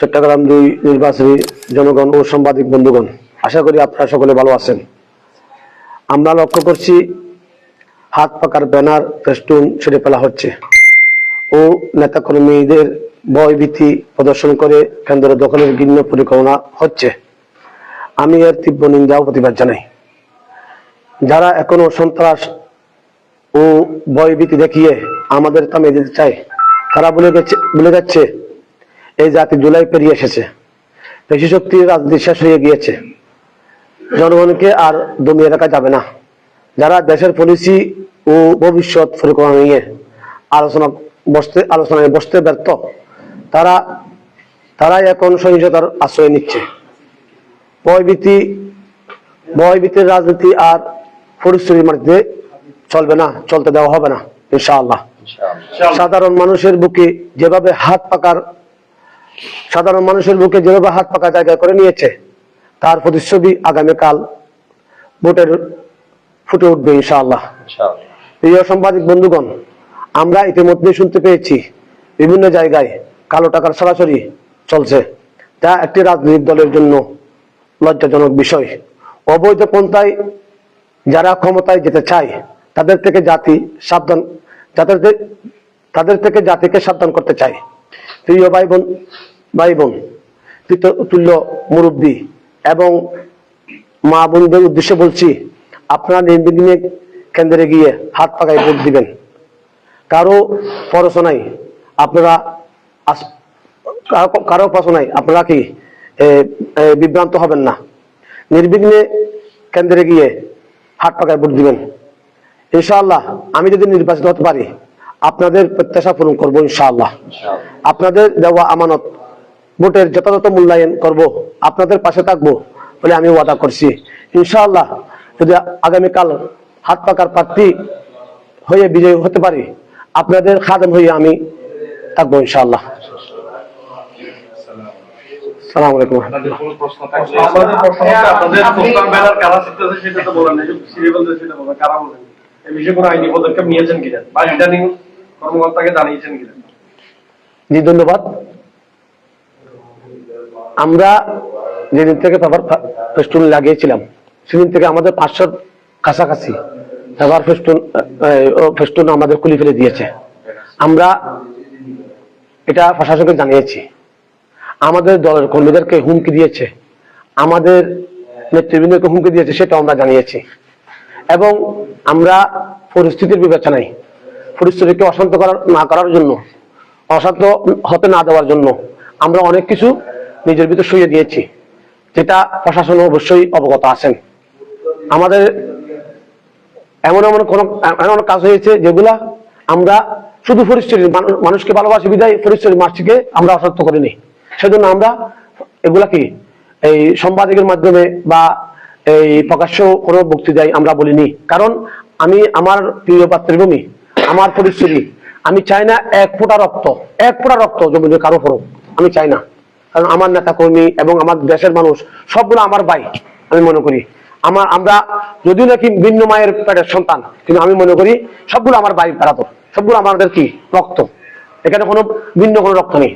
চট্টগ্রাম ২ নির্বাচনী জনগণ ও সাংবাদিক বন্ধুগণ, আশা করি আপনারা সকলে ভালো আছেন। আমরা লক্ষ্য করছি হাত পাকার ব্যানার ফেস্টুন ছেড়ে ফেলা হচ্ছে ও নেতাকর্মীদের ভয়ভীতি প্রদর্শন করে কেন্দ্র দখলের ঘৃণ্য পরিকল্পনা হচ্ছে। আমি এর তীব্র নিন্দা ও প্রতিবাদ জানাই। যারা এখনো সন্ত্রাস ও ভয়ভীতি দেখিয়ে আমাদের থামিয়ে দিতে চায়, তারা ভুলে যাচ্ছে এই জাতি জুলাই পেরিয়ে এসেছে। পেশি শক্তির রাজনীতি শেষ হয়ে গিয়েছে। জনগণকে আর দমিয়ে রাখা যাবে না। যারা দেশের পলিসি ও ভবিষ্যৎ পরিকল্পনা নিয়ে আলোচনায় বসতে ব্যর্থ, তারাই এখন সহিংসতার আশ্রয় নিচ্ছে। ভয়ভীতির রাজনীতি আর পরিস্থিতির মাটিতে চলবে না, চলতে দেওয়া হবে না ইনশাআল্লাহ। সাধারণ মানুষের বুকে যেভাবে হাত পাকা জায়গা করে নিয়েছে, তার প্রতিচ্ছবি আগামীকাল ভোটের ফুটে উঠবে ইনশাআল্লাহ। প্রিয় সাংবাদিক বন্ধুগণ, আমরা ইতিমধ্যে শুনতে পেয়েছি বিভিন্ন জায়গায় কালো টাকার সরাসরি চলছে, যা একটি রাজনৈতিক দলের জন্য লজ্জাজনক বিষয়। অবৈধ পন্থায় যারা ক্ষমতায় যেতে চায়, তাদের থেকে জাতিকে সাবধান করতে চায়। প্রিয় ভাই বোন, তুল্য মুরব্বী এবং মা বোনদের উদ্দেশ্যে বলছি, আপনারা নির্বিঘ্নে কেন্দ্রে গিয়ে হাত পাকায় ভোট দিবেন। কারো প্ররোচনায় আপনারা কি বিভ্রান্ত হবেন না। নির্বিঘ্নে কেন্দ্রে গিয়ে হাত পাকায় ভোট দিবেন ইনশাআল্লাহ। আমি যদি নির্বাচিত হতে পারি, আপনাদের প্রত্যাশা পূরণ করবো ইনশাআল্লাহ। আপনাদের দেওয়া আমানত ভোটের যথাযথ মূল্যায়ন করব, আপনাদের পাশে থাকবো বলে আমি ওয়াদা করছি ইনশাআল্লাহ। যদি আগামীকাল হাত পাকার প্রার্থী হয়ে বিজয়ী হতে পারি, আপনাদের খাদেম হয়ে আমি থাকবো ইনশাআল্লাহ। আসসালামু আলাইকুম। জি ধন্যবাদ। আমরা যেদিন থেকে ফেস্টুন লাগিয়েছিলাম, সেদিন থেকে আমাদের 500 কাছাকাছি ফেস্টুন আমাদের খুলে ফেলে দিয়েছে। আমরা এটা প্রশাসনকে জানিয়েছি, আমাদের দলের কর্মীদেরকে হুমকি দিয়েছে, আমাদের নেতৃবৃন্দকে হুমকি দিয়েছে, সেটা আমরা জানিয়েছি। এবং আমরা পরিস্থিতির বিবেচনায় পরিস্থিতিকে অশান্ত হতে না দেওয়ার জন্য আমরা অনেক কিছু নিজের ভিতর সইয়ে দিয়েছি, যেটা প্রশাসন অবশ্যই অবগত আছেন। আমাদের এমন কাজ হয়েছে যেগুলা আমরা শুধু পরিস্থিতি মানুষকে ভালোবাসি বিদায় পরিস্থিতি মার্চিকে আমরা অসত্য করিনি। সেজন্য আমরা এগুলা কি এই সাংবাদিকের মাধ্যমে বা এই প্রকাশ্য কোনো বক্তৃতায় আমরা বলিনি। কারণ আমি আমার প্রিয় মাতৃভূমি, আমার পরিস্থিতি, আমি চাই না এক ফোঁটা রক্ত জমিতে কারো পড়ুক, আমি চাই না। কারণ আমার নেতা কর্মী এবং আমার দেশের মানুষ সবগুলো আমার ভাই আমি মনে করি। আমরা যদিও নাকি ভিন্ন মায়ের পেটের সন্তান, কিন্তু আমি মনে করি সবগুলো আমার ভাই বেড়াতো, সবগুলো আমাদের কি রক্ত, এখানে ভিন্ন কোনো রক্ত নেই।